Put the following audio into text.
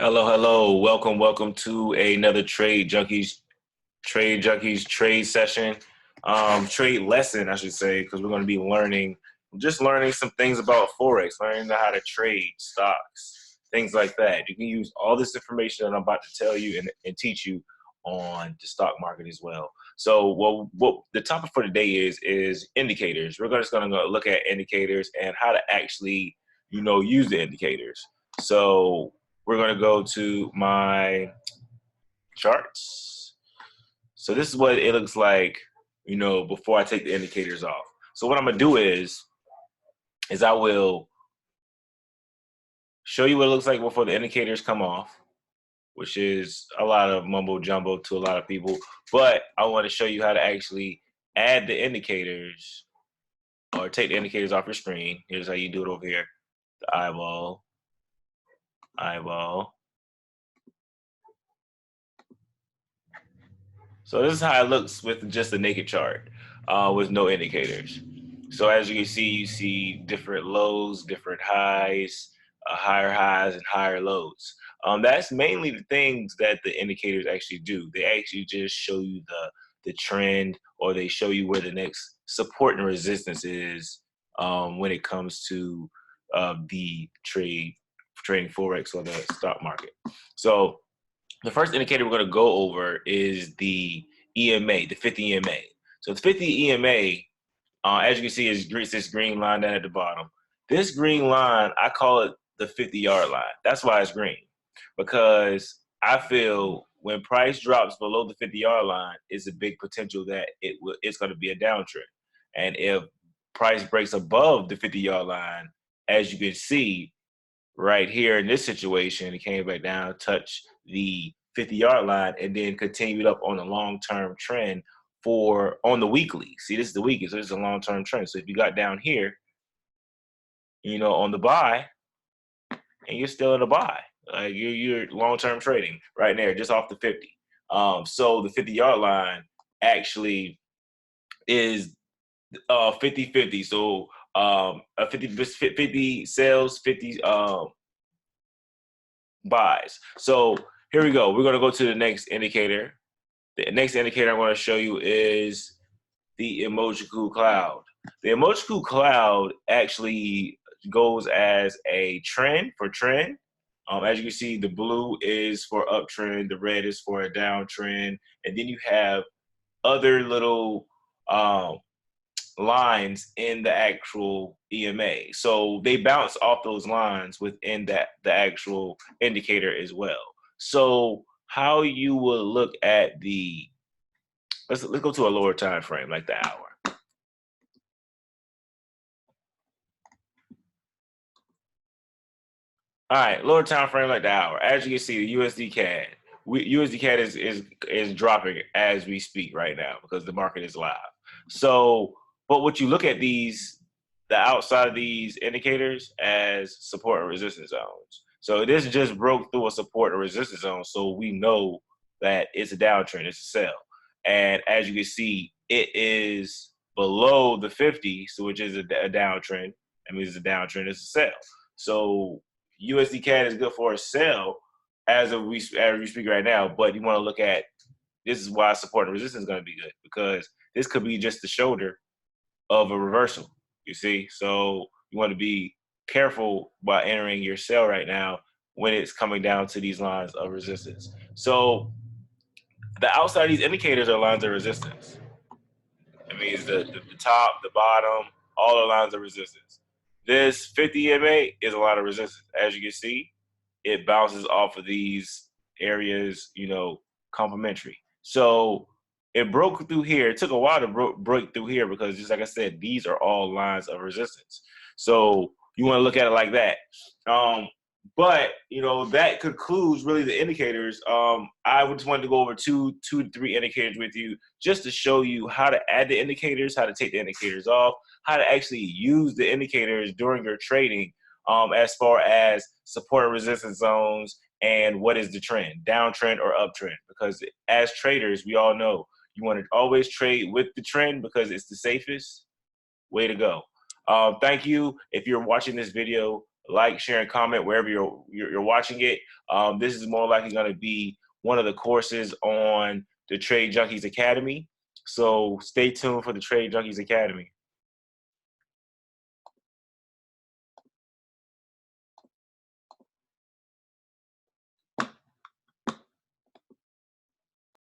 Hello, hello. Welcome to another Trade Junkies trade session, trade lesson, I should say, because we're going to be learning some things about Forex, learning how to trade stocks, things like that. You can use all this information that I'm about to tell you and teach you on the stock market as well. So, what the topic for today is indicators. We're just going to look at indicators and how to actually, use the indicators. So we're going to go to my charts. So this is what it looks like, before I take the indicators off. So what I'm going to do is I will show you what it looks like before the indicators come off, which is a lot of mumbo jumbo to a lot of people. But I want to show you how to actually add the indicators or take the indicators off your screen. Here's how you do it over here. The eyeball. So this is how it looks with just a naked chart, with no indicators. So as you can see, you see different lows, different highs, higher highs and higher lows. That's mainly the things that the indicators actually do. They actually just show you the trend, or they show you where the next support and resistance is when it comes to the trading Forex or the stock market. So the first indicator we're going to go over is the EMA, the 50 EMA. So the 50 EMA, as you can see, is this green line down at the bottom. This green line, I call it the 50-yard line. That's why it's green, because I feel when price drops below the 50-yard line, it's a big potential that it's going to be a downtrend. And if price breaks above the 50-yard line, as you can see, right here in this situation, it came back down, touched the 50-yard line, and then continued up on a long-term trend on the weekly. See, this is the weekly, so this is a long-term trend. So if you got down here, on the buy, and you're still in the buy, you're long-term trading right there, just off the 50. So the 50-yard line actually is 50-50. So a 50 sales, 50 buys. So here we go. We're going to go to the next indicator. The next indicator I'm going to show you is the Ichimoku cloud. The Ichimoku cloud actually goes as a trend for trend. As you can see, the blue is for uptrend, the red is for a downtrend, and then you have other little lines in the actual EMA. So they bounce off those lines within the actual indicator as well. So how you will look at let's go to a lower time frame, like the hour. All right, lower time frame like the hour. As you can see, the USD CAD. USD CAD is dropping as we speak right now because the market is live. So, but what you look at the outside of these indicators as support and resistance zones. So this just broke through a support and resistance zone, so we know that it's a downtrend, it's a sell. And as you can see, it is below the 50, so which is a downtrend. That means it's a downtrend, it's a sell. So USD CAD is good for a sell as we speak right now, but you want to look at, this is why support and resistance is going to be good, because this could be just the shoulder of a reversal, you see? So you want to be careful by entering your sell right now when it's coming down to these lines of resistance. So the outside of these indicators are lines of resistance. It means the top, the bottom, all the lines of resistance. This 50 EMA is a lot of resistance. As you can see, it bounces off of these areas, complementary. So it broke through here. It took a while to break through here because, just like I said, these are all lines of resistance. So you want to look at it like that. But that concludes really the indicators. I just wanted to go over two to three indicators with you, just to show you how to add the indicators, how to take the indicators off, how to actually use the indicators during your trading, as far as support and resistance zones, and what is the trend, downtrend or uptrend. Because as traders, we all know you want to always trade with the trend because it's the safest way to go. Thank you. If you're watching this video, like, share, and comment wherever you're watching it. This is more likely going to be one of the courses on the Trade Junkies Academy. So stay tuned for the Trade Junkies Academy.